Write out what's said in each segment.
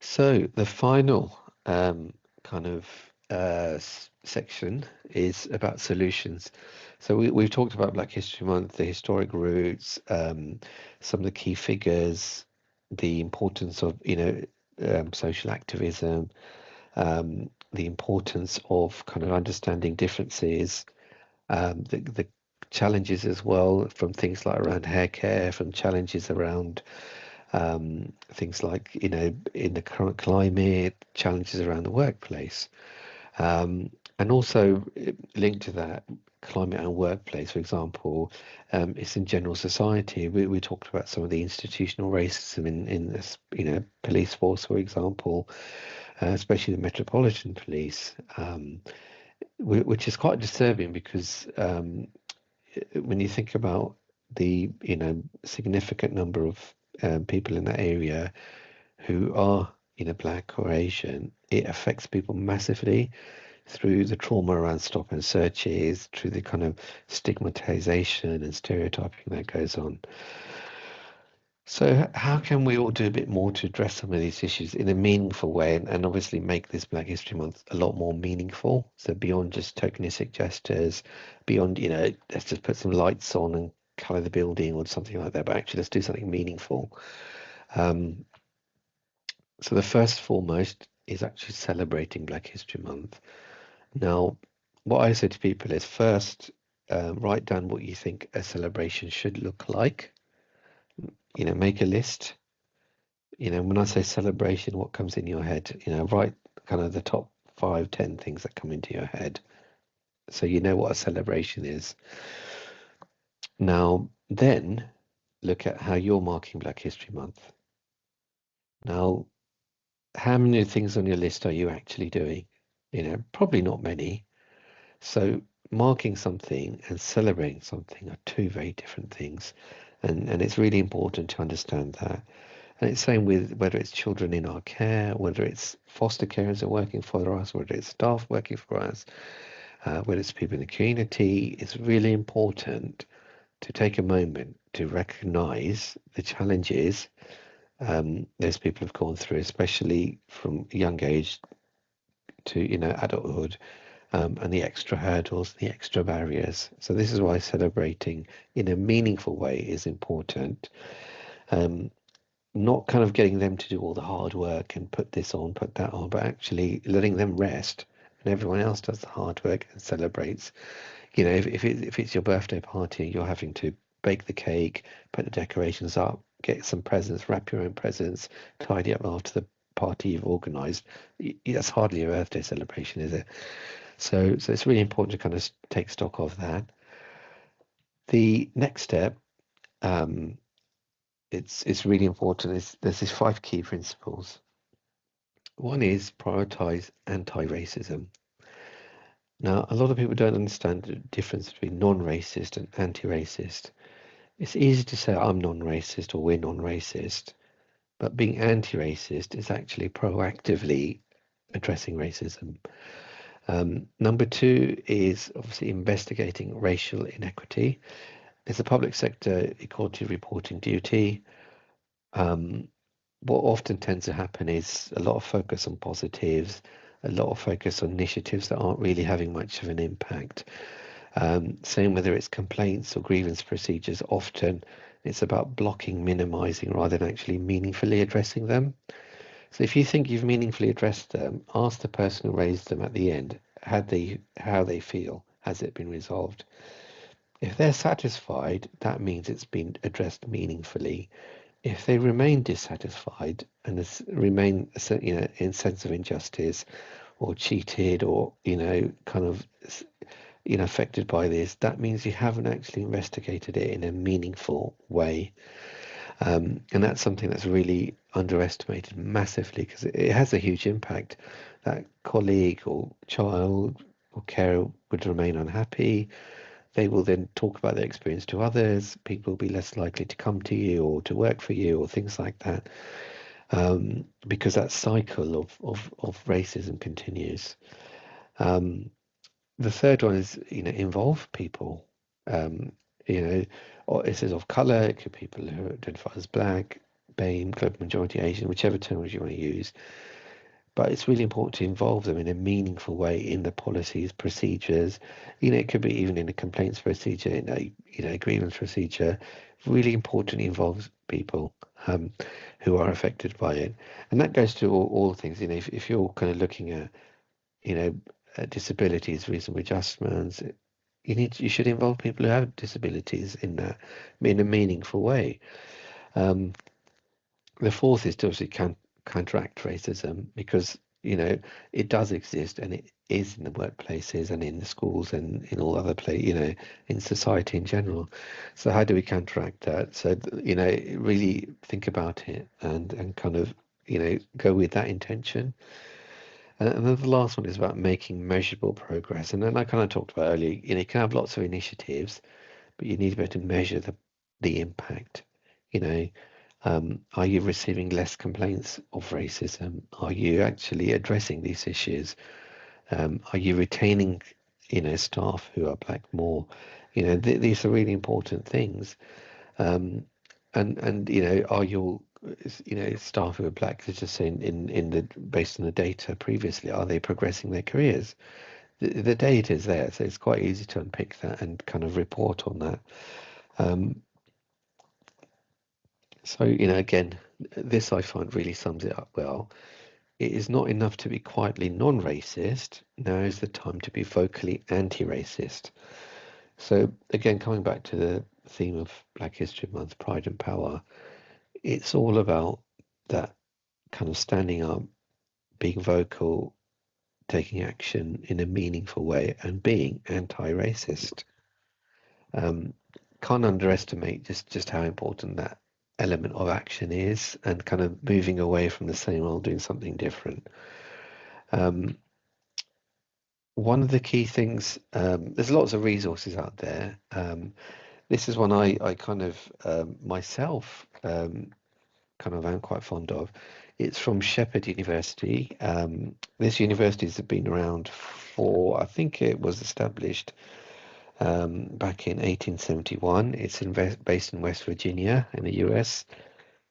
So the final kind of section is about solutions. So we've talked about Black History Month, the historic roots, some of the key figures, the importance of, social activism, the importance of kind of understanding differences, the challenges as well from things like around hair care, from challenges around things like, in the current climate, challenges around the workplace. And also linked to that, climate and workplace, for example, it's in general society. We talked about some of the institutional racism in this, police force, for example, especially the Metropolitan Police, which is quite disturbing because when you think about the, significant number of people in that area who are, black or Asian, it affects people massively through the trauma around stop and searches, through the kind of stigmatization and stereotyping that goes on. So how can we all do a bit more to address some of these issues in a meaningful way and obviously make this Black History Month a lot more meaningful? So beyond just tokenistic gestures, beyond, let's just put some lights on and color the building or something like that, but actually let's do something meaningful. Um, so the first foremost is actually celebrating Black History Month. Now, what I say to people is first, write down what you think a celebration should look like. Make a list. When I say celebration, what comes in your head? Write kind of the top 5, 10 things that come into your head. So you know what a celebration is. Now, then look at how you're marking Black History Month. Now, how many things on your list are you actually doing? Probably not many. So marking something and celebrating something are two very different things. And it's really important to understand that. And it's same with whether it's children in our care, whether it's foster carers are working for us, whether it's staff working for us, whether it's people in the community. It's really important to take a moment to recognize the challenges those people have gone through, especially from a young age to, adulthood, and the extra hurdles, the extra barriers. So this is why celebrating in a meaningful way is important. Not kind of getting them to do all the hard work and put this on, put that on, but actually letting them rest and everyone else does the hard work and celebrates. If it's your birthday party, you're having to bake the cake, put the decorations up, get some presents, wrap your own presents, tidy up after the party you've organized. That's hardly a birthday celebration, is it? So it's really important to kind of take stock of that. The next step, it's really important. There's these 5 key principles. One is prioritize anti-racism. Now, a lot of people don't understand the difference between non-racist and anti-racist. It's easy to say I'm non-racist or we're non-racist, but being anti-racist is actually proactively addressing racism. Number 2 is obviously investigating racial inequity. There's a public sector equality reporting duty. What often tends to happen is a lot of focus on positives, a lot of focus on initiatives that aren't really having much of an impact. Same whether it's complaints or grievance procedures, often it's about blocking, minimizing rather than actually meaningfully addressing them. So if you think you've meaningfully addressed them, ask the person who raised them at the end how they feel. Has it been resolved? If they're satisfied, that means it's been addressed meaningfully. If they remain dissatisfied and remain, in sense of injustice or cheated or, kind of, affected by this, that means you haven't actually investigated it in a meaningful way. And that's something that's really underestimated massively because it has a huge impact. That colleague or child or carer would remain unhappy. They will then talk about their experience to others. People will be less likely to come to you or to work for you or things like that, because that cycle of racism continues. The third one is, involve people. Or it says of color, it could be people who identify as black, BAME, global majority Asian, whichever terms you want to use. But it's really important to involve them in a meaningful way in the policies, procedures. It could be even in a complaints procedure, in a grievance procedure. Really important it involves people who are affected by it, and that goes to all things. If you're kind of looking at disabilities, reasonable adjustments, you should involve people who have disabilities in that in a meaningful way. The fourth is to obviously counteract racism, because it does exist, and it is in the workplaces and in the schools and in all other places, in society in general. So how do we counteract that? So really think about it and kind of go with that intention. And then the last one is about making measurable progress. And then I kind of talked about earlier, you can have lots of initiatives, but you need to be able to measure the impact. Are you receiving less complaints of racism? Are you actually addressing these issues? Are you retaining, staff who are black more? These are really important things. And are your staff who are black, as just saying in the based on the data previously, are they progressing their careers? The data is there, so it's quite easy to unpick that and kind of report on that. So again, this I find really sums it up well. It is not enough to be quietly non-racist. Now is the time to be vocally anti-racist. So again, coming back to the theme of Black History Month, Pride and Power, it's all about that kind of standing up, being vocal, taking action in a meaningful way, and being anti-racist. Can't underestimate just how important that element of action is, and kind of moving away from the same old, doing something different. One of the key things, there's lots of resources out there. This is one I kind of myself kind of am quite fond of. It's from Shepherd University. This university has been around I think it was established back in 1871. It's based in West Virginia in the US.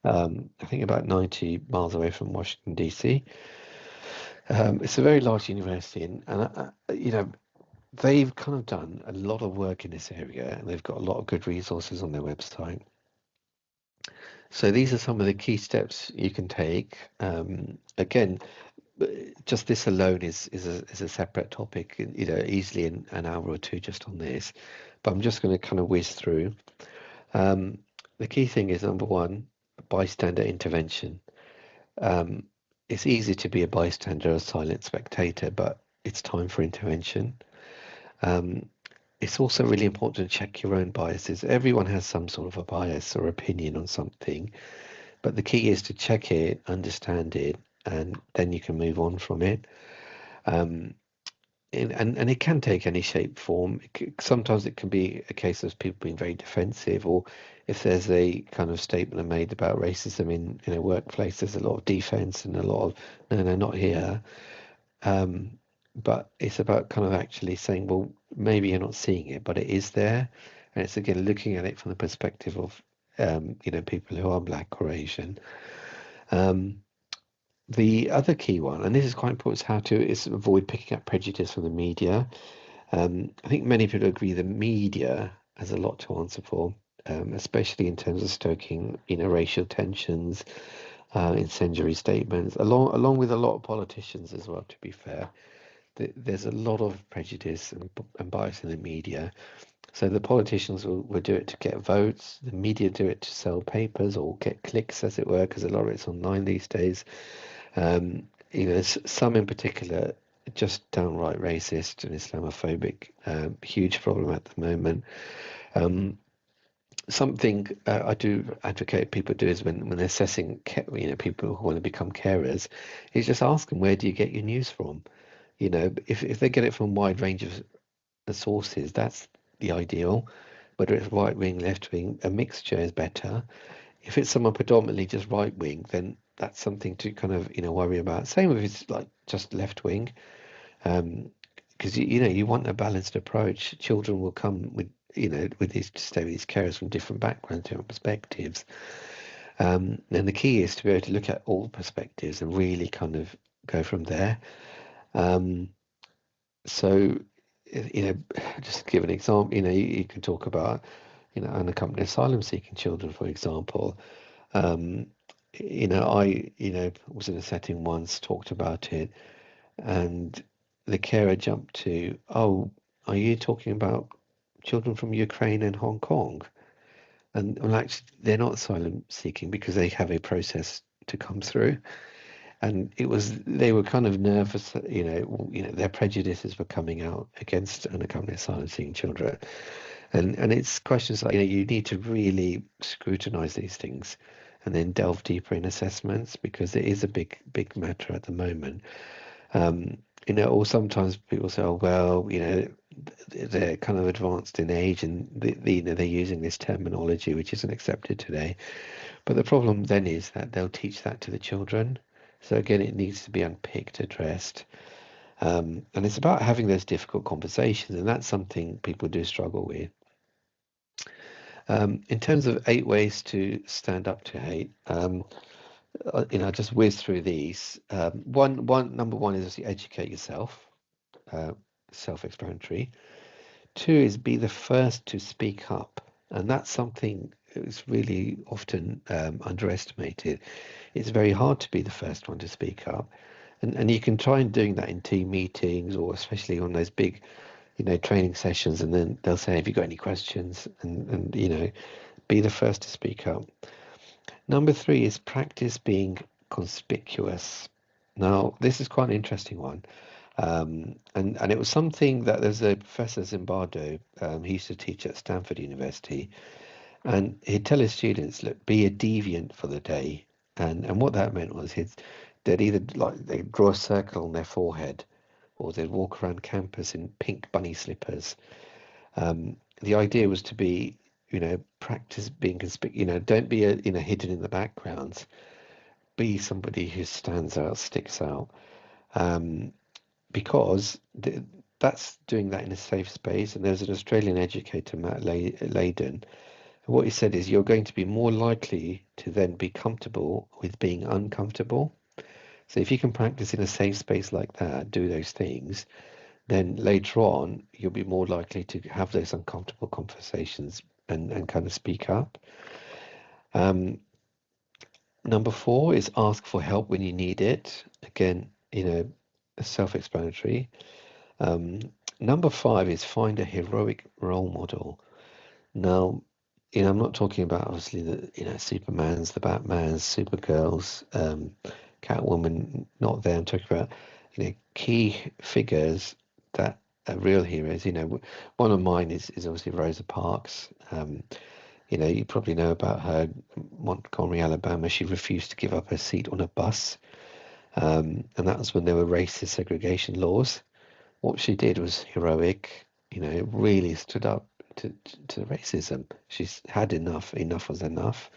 I think about 90 miles away from Washington, D.C. It's a very large university, and they've kind of done a lot of work in this area, and they've got a lot of good resources on their website. So these are some of the key steps you can take. Again, just this alone is a separate topic, easily in an hour or two just on this. But I'm just going to kind of whiz through. The key thing is, number one, bystander intervention. It's easy to be a bystander, a silent spectator, but it's time for intervention. It's also really important to check your own biases. Everyone has some sort of a bias or opinion on something, but the key is to check it, understand it, and then you can move on from it. And it can take any shape, form. Sometimes it can be a case of people being very defensive, or if there's a kind of statement made about racism in a workplace, there's a lot of defense and a lot of, no, not here. But it's about kind of actually saying, well, maybe you're not seeing it, but it is there. And it's again looking at it from the perspective of, people who are black or Asian. The other key one, and this is quite important, is avoid picking up prejudice from the media. I think many people agree the media has a lot to answer for, especially in terms of stoking, racial tensions, incendiary statements, along with a lot of politicians as well, to be fair. There's a lot of prejudice and bias in the media. So the politicians will do it to get votes. The media do it to sell papers or get clicks, as it were, because a lot of it's online these days. Some in particular just downright racist and Islamophobic. Huge problem at the moment. Something I do advocate people do is when they're assessing, people who want to become carers, is just ask them, where do you get your news from? If they get it from a wide range of the sources, that's the ideal. Whether it's right wing, left wing, a mixture is better. If it's someone predominantly just right wing, then that's something to kind of worry about. Same if it's like just left wing, because you want a balanced approach. Children will come with these carers from different backgrounds, different perspectives. And the key is to be able to look at all perspectives and really kind of go from there. Um, so, just to give an example, you can talk about, unaccompanied asylum-seeking children, for example. Um, I was in a setting once, talked about it, and the carer jumped to, "Oh, are you talking about children from Ukraine and Hong Kong?" And well, actually, they're not asylum seeking because they have a process to come through. And they were kind of nervous, that, their prejudices were coming out against unaccompanied asylum seeking children. And it's questions like, you need to really scrutinize these things and then delve deeper in assessments because it is a big, big matter at the moment. Um, or sometimes people say, oh, well, they're kind of advanced in age and they're using this terminology which isn't accepted today. But the problem then is that they'll teach that to the children. So again, it needs to be unpicked, addressed. And it's about having those difficult conversations, and that's something people do struggle with. In terms of 8 ways to stand up to hate, just whiz through these. Number one is obviously educate yourself, uh, self-explanatory. Two is be the first to speak up, and that's something that's really often underestimated. It's very hard to be the first one to speak up, and you can try and doing that in team meetings or especially on those big, training sessions, and then they'll say, "Have you got any questions?" And be the first to speak up. Number three is practice being conspicuous. Now, this is quite an interesting one. And it was something that there's a professor Zimbardo, he used to teach at Stanford University, and he'd tell his students, look, be a deviant for the day. And what that meant was they'd either they'd draw a circle on their forehead or they'd walk around campus in pink bunny slippers. The idea was to be, practice being conspicuous, don't be hidden in the background. Be somebody who stands out, sticks out. Um, because that's doing that in a safe space. And there's an Australian educator, Matt Layden, and what he said is you're going to be more likely to then be comfortable with being uncomfortable. So if you can practice in a safe space like that, do those things, then later on you'll be more likely to have those uncomfortable conversations and kind of speak up. Um, Number four is ask for help when you need it. Again, self-explanatory. Um, Number five is find a heroic role model. Now, I'm not talking about obviously the, Supermans, the Batmans, Supergirls, Catwoman, not there. I'm talking about, key figures that are real heroes. One of mine is obviously Rosa Parks. You probably know about her, Montgomery, Alabama. She refused to give up her seat on a bus. And that was when there were racist segregation laws. What she did was heroic, really stood up to racism. She's had enough. Enough was enough.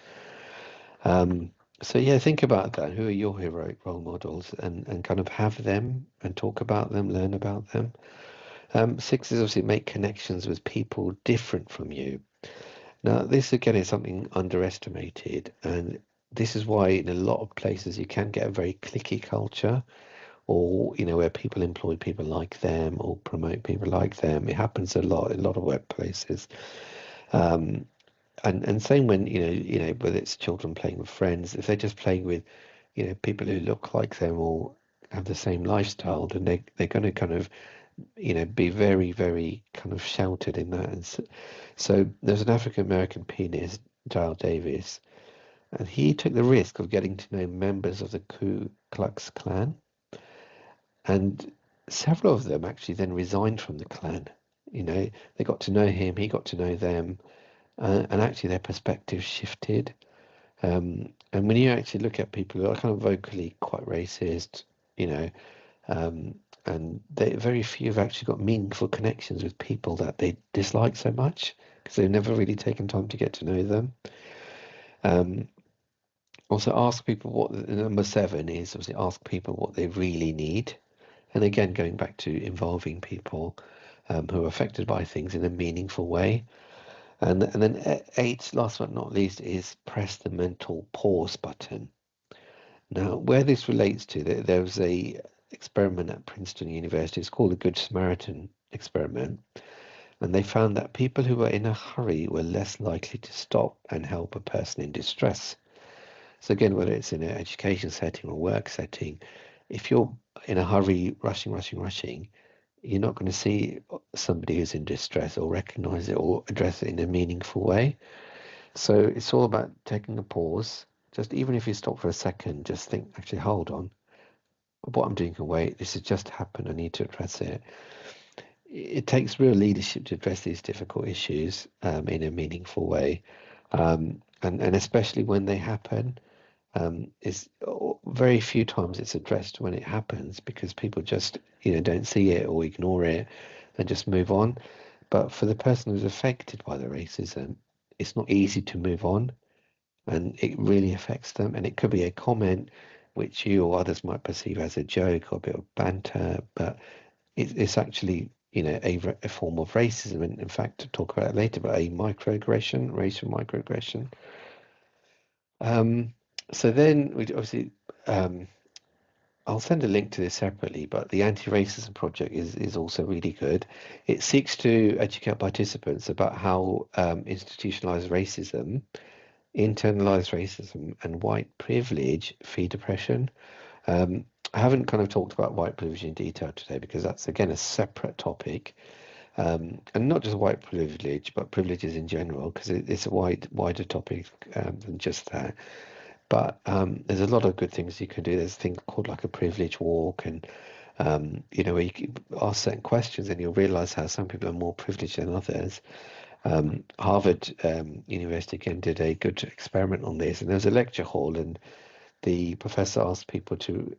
So yeah, think about that. Who are your heroic role models, and kind of have them and talk about them, learn about them. Six is obviously make connections with people different from you. Now, this again is something underestimated, and this is why in a lot of places you can get a very cliquey culture, or where people employ people like them or promote people like them. It happens a lot in a lot of workplaces. Um, and same when whether it's children playing with friends, if they're just playing with people who look like them or have the same lifestyle, then they're going to kind of be very, very kind of sheltered in that. And so there's an African American pianist, Giles Davis, and he took the risk of getting to know members of the Ku Klux Klan, and several of them actually then resigned from the Klan. They got to know him, he got to know them, and actually their perspectives shifted. And when you actually look at people who are kind of vocally quite racist, you know, um, and very few have actually got meaningful connections with people that they dislike so much because they've never really taken time to get to know them. Um, Also, ask people number seven is obviously ask people what they really need. And again, going back to involving people who are affected by things in a meaningful way. And then eight, last but not least, is press the mental pause button. Now, where this relates to, there was a experiment at Princeton University. It's called the Good Samaritan experiment, and they found that people who were in a hurry were less likely to stop and help a person in distress. So again, whether it's in an education setting or work setting, if you're in a hurry, rushing, you're not going to see somebody who's in distress or recognize it or address it in a meaningful way. So it's all about taking a pause. Just even if you stop for a second, just think, actually, hold on. What I'm doing can wait. This has just happened. I need to address it. It takes real leadership to address these difficult issues in a meaningful way. And especially when they happen, is very few times it's addressed when it happens because people just, don't see it or ignore it and just move on. But for the person who's affected by the racism, it's not easy to move on, and it really affects them. And it could be a comment which you or others might perceive as a joke or a bit of banter, but it's actually, a form of racism. And in fact, to talk about it later, but a microaggression, racial microaggression. Um, so then we obviously, um, I'll send a link to this separately, but the Anti-Racism Project is also really good. It seeks to educate participants about how institutionalized racism, internalized racism, and white privilege feed oppression. I haven't kind of talked about white privilege in detail today because that's again a separate topic, and not just white privilege, but privileges in general, because it's a wider topic than just that. But there's a lot of good things you can do. There's a thing called like a privilege walk, and where you can ask certain questions, and you'll realize how some people are more privileged than others. Harvard University again did a good experiment on this, and there was a lecture hall, and the professor asked people to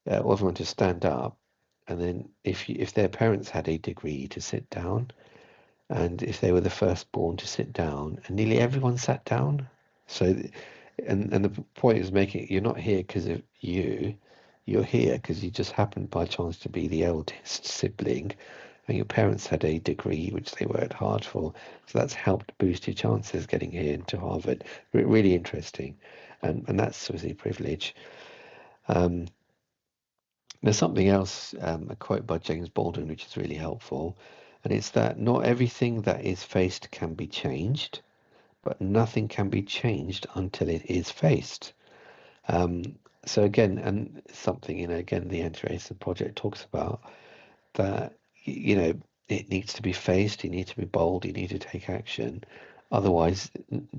everyone to stand up, and then if their parents had a degree, to sit down, and if they were the firstborn, to sit down, and nearly everyone sat down. So, and the point is making you're not here because of you, you're here because you just happened by chance to be the eldest sibling, and your parents had a degree which they worked hard for. So that's helped boost your chances getting here into Harvard. Really interesting, and that's obviously privilege. Um, there's something else, a quote by James Baldwin, which is really helpful, and it's that not everything that is faced can be changed, but nothing can be changed until it is faced. Um, so again, and something, again, the Anti-Racism Project talks about that, it needs to be faced, you need to be bold, you need to take action. Otherwise,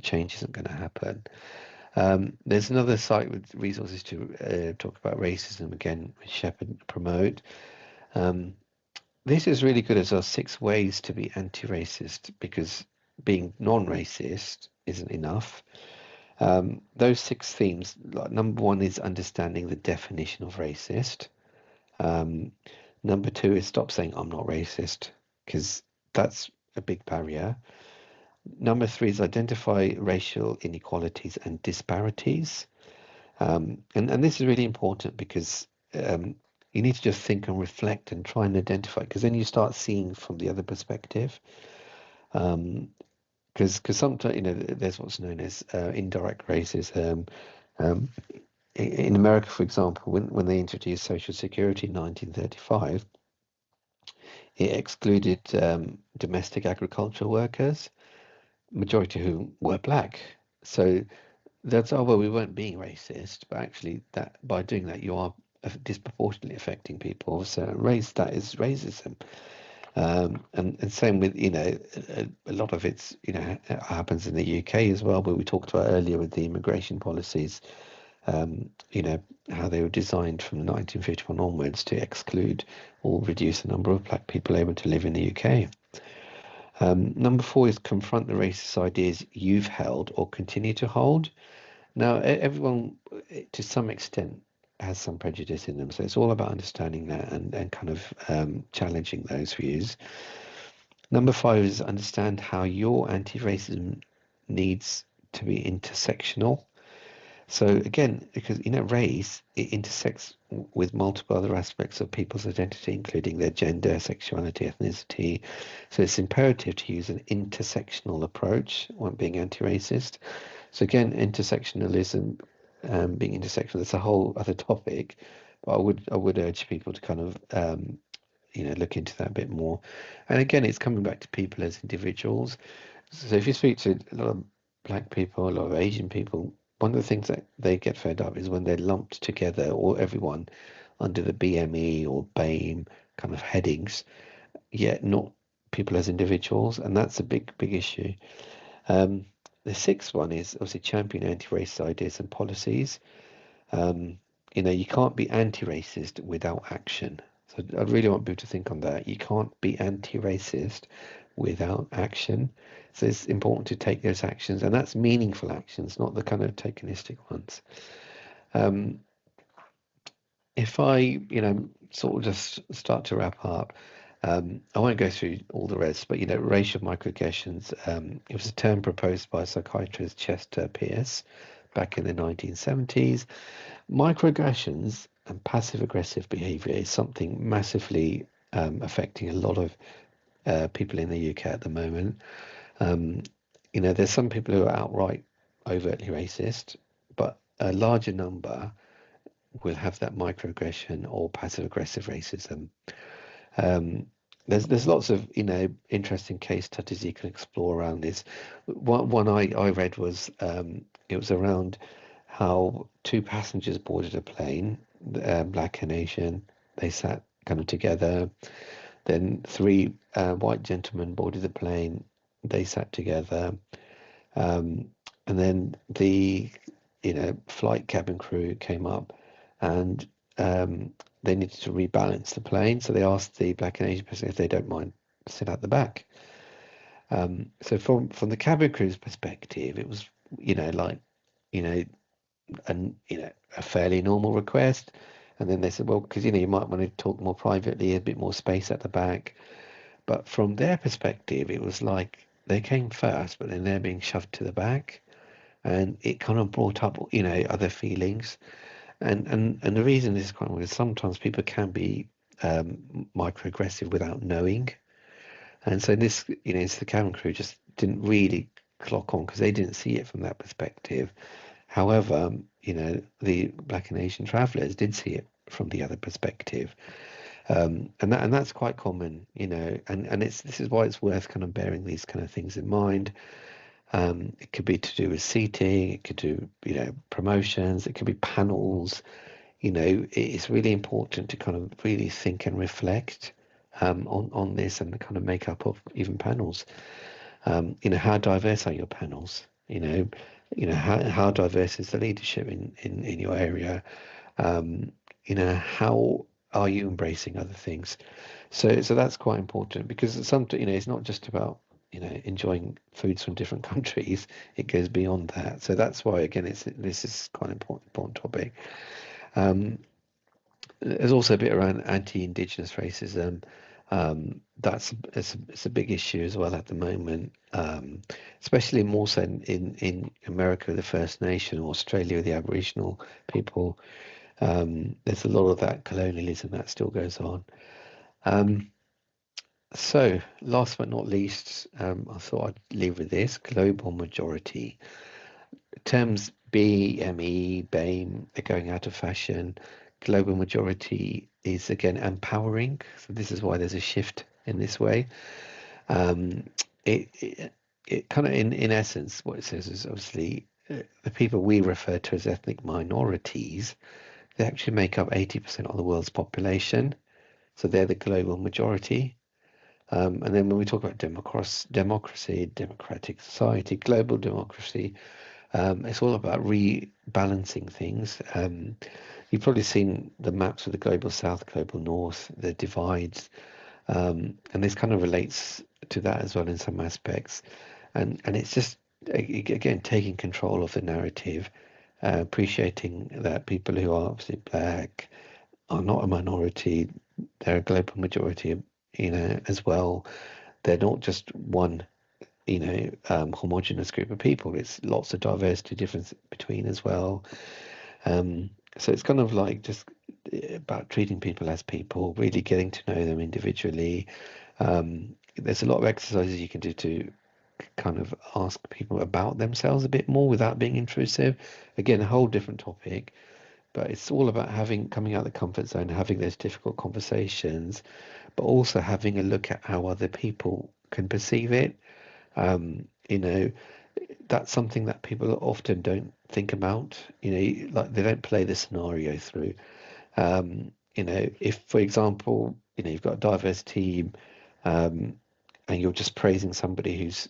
change isn't going to happen. There's another site with resources to talk about racism again, which Shepherd promote. Um, this is really good as our 6 ways to be anti-racist, because being non-racist isn't enough. Those 6 themes, like, number 1 is understanding the definition of racist. Um, number 2 is stop saying I'm not racist, because that's a big barrier. Number 3 is identify racial inequalities and disparities. And this is really important because you need to just think and reflect and try and identify, because then you start seeing from the other perspective. Because sometimes, there's what's known as indirect racism. Um, in America, for example, when they introduced Social Security in 1935, it excluded domestic agricultural workers, majority of whom were black. So that's, oh, well, we weren't being racist, but actually that by doing that, you are disproportionately affecting people of a certain race. That is racism. And same with, a lot of it's, happens in the UK as well, but we talked about earlier with the immigration policies, how they were designed from 1951 onwards to exclude or reduce the number of black people able to live in the UK. Number 4 is confront the racist ideas you've held or continue to hold. Now, everyone, to some extent, has some prejudice in them, so it's all about understanding that and kind of challenging those views. Number 5 is understand how your anti-racism needs to be intersectional. So again, because race, it intersects with multiple other aspects of people's identity, including their gender, sexuality, ethnicity. So it's imperative to use an intersectional approach when being anti-racist. So again, intersectionalism, being intersectional, that's a whole other topic. But I would urge people to kind of look into that a bit more. And again, it's coming back to people as individuals. So if you speak to a lot of black people, a lot of Asian people, one of the things that they get fed up is when they're lumped together, or everyone under the BME or BAME kind of headings, yet not people as individuals, and that's a big, big issue. Um, the sixth one is obviously champion anti-racist ideas and policies. Um, you can't be anti-racist without action. So I really want people to think on that. You can't be anti-racist without action. So it's important to take those actions, and that's meaningful actions, not the kind of tokenistic ones. Um, if I, sort of just start to wrap up, I won't go through all the rest, but racial microaggressions, it was a term proposed by psychiatrist Chester Pierce back in the 1970s. Microaggressions and passive aggressive behavior is something massively affecting a lot of people in the UK at the moment. Um, there's some people who are outright overtly racist, but a larger number will have that microaggression or passive aggressive racism. Um, there's lots of interesting case studies you can explore around this. One I read was it was around how two passengers boarded a plane, black and Asian. They sat kind of together. Then three white gentlemen boarded the plane. They sat together. Um, and then the flight cabin crew came up and they needed to rebalance the plane. So they asked the black and Asian person if they don't mind sit at the back. So from the cabin crew's perspective, it was like you know an a fairly normal request. And then they said, well, because you might want to talk more privately, a bit more space at the back. But from their perspective, it was like they came first, but then they're being shoved to the back, and it kind of brought up other feelings. And the reason this is quite weird is sometimes people can be microaggressive without knowing. And so this, it's the cabin crew just didn't really clock on because they didn't see it from that perspective. However, the black and Asian travelers did see it from the other perspective. And that's quite common, and this is why it's worth kind of bearing these kind of things in mind. It could be to do with seating, it could do, promotions, it could be panels. It's really important to kind of really think and reflect on this and the kind of makeup of even panels. How diverse are your panels? How diverse is the leadership in your area? How are you embracing other things? So that's quite important because sometimes, it's not just about, enjoying foods from different countries. It goes beyond that. So that's why, again, this is quite an important topic. Um, there's also a bit around anti-Indigenous racism. It's a big issue as well at the moment, especially more so in America, the First Nation, or Australia, the Aboriginal people. There's a lot of that colonialism that still goes on. So, last but not least, I thought I'd leave with this global majority. Terms BME, BAME, they're going out of fashion. Global majority is again empowering. So, this is why there's a shift in this way. Um, it kind of, in essence, what it says is obviously the people we refer to as ethnic minorities, they actually make up 80% of the world's population. So, they're the global majority. And then when we talk about democracy, democratic society, global democracy, it's all about rebalancing things. You've probably seen the maps of the global south, global north, the divides, and this kind of relates to that as well in some aspects. And it's just, again, taking control of the narrative, appreciating that people who are obviously black are not a minority, they're a global majority, as well. They're not just one, homogenous group of people. It's lots of diversity difference between as well. So it's kind of like just about treating people as people, really getting to know them individually. There's a lot of exercises you can do to kind of ask people about themselves a bit more without being intrusive. Again, a whole different topic, but it's all about coming out of the comfort zone, having those difficult conversations, but also having a look at how other people can perceive it. You know, that's something that people often don't think about. Like they don't play the scenario through. If, for example, you've got a diverse team, um, and you're just praising somebody who's,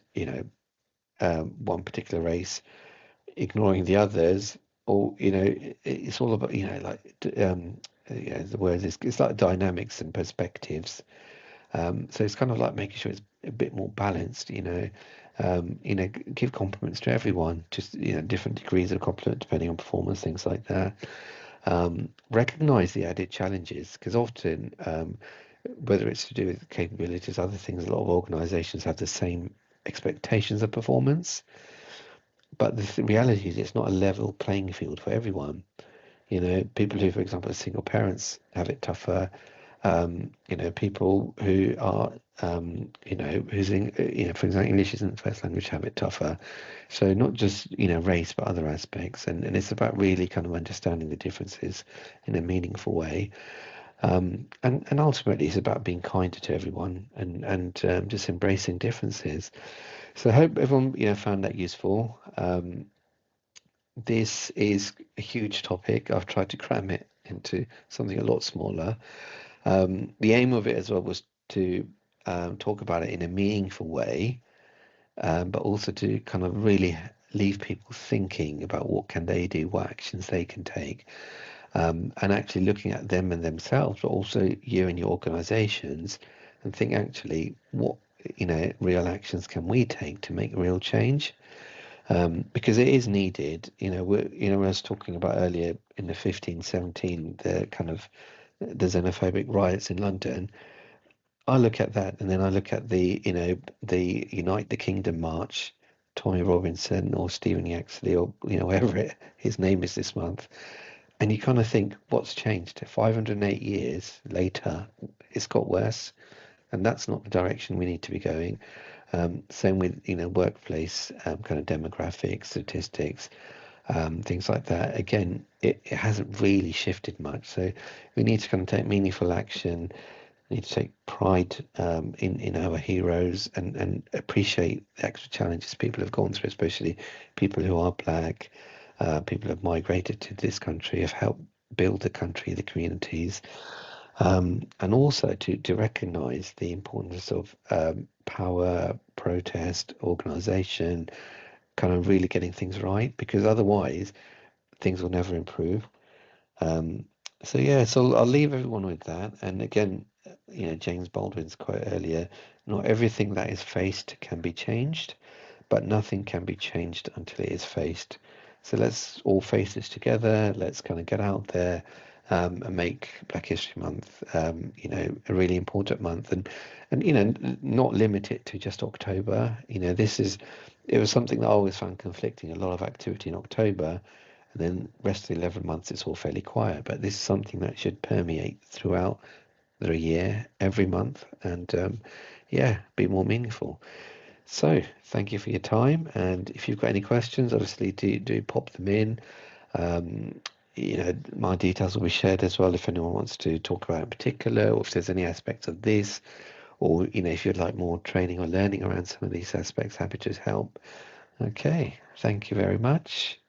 one particular race, ignoring the others, or, it's all about, the word is, it's like dynamics and perspectives. So it's kind of like making sure it's a bit more balanced, give compliments to everyone, just, different degrees of compliment depending on performance, things like that. Recognize the added challenges, because often, whether it's to do with capabilities, other things, a lot of organizations have the same expectations of performance, but the reality is it's not a level playing field for everyone. People who, for example, are single parents have it tougher. People who are, for example, English isn't the first language, have it tougher. So not just, race, but other aspects. And it's about really kind of understanding the differences in a meaningful way. And ultimately, it's about being kinder to everyone and just embracing differences. So I hope everyone, found that useful. This is a huge topic. I've tried to cram it into something a lot smaller. The aim of it as well was to talk about it in a meaningful way, but also to kind of really leave people thinking about what can they do, what actions they can take, and actually looking at them and themselves, but also you and your organizations, and think actually what real actions can we take to make real change, because it is needed. I was talking about earlier in the 1517, the kind of the xenophobic riots in London. I look at that, and then I look at the Unite the Kingdom March, Tommy Robinson or Stephen Yaxley or whatever his name is this month, and you kind of think, what's changed? 508 years later, it's got worse, and that's not the direction we need to be going. Same with workplace kind of demographics, statistics, things like that. Again, it hasn't really shifted much, so we need to kind of take meaningful action. Need to take pride in our heroes and appreciate the extra challenges people have gone through, especially people who are black, people who have migrated to this country, have helped build the country, the communities, and also to recognise the importance of power, protest, organisation, kind of really getting things right, because otherwise things will never improve. Um, so yeah, so I'll leave everyone with that. And again, James Baldwin's quote earlier, not everything that is faced can be changed, but nothing can be changed until it is faced. So let's all face this together. Let's kind of get out there, and make Black History Month, a really important month, and not limit it to just October. It was something that I always found conflicting. A lot of activity in October, and then rest of the 11 months it's all fairly quiet. But this is something that should permeate throughout the year, every month, and yeah, be more meaningful. So thank you for your time, and if you've got any questions, obviously do pop them in. Um, my details will be shared as well if anyone wants to talk about in particular, or if there's any aspects of this, or if you'd like more training or learning around some of these aspects, happy to help. Okay, thank you very much.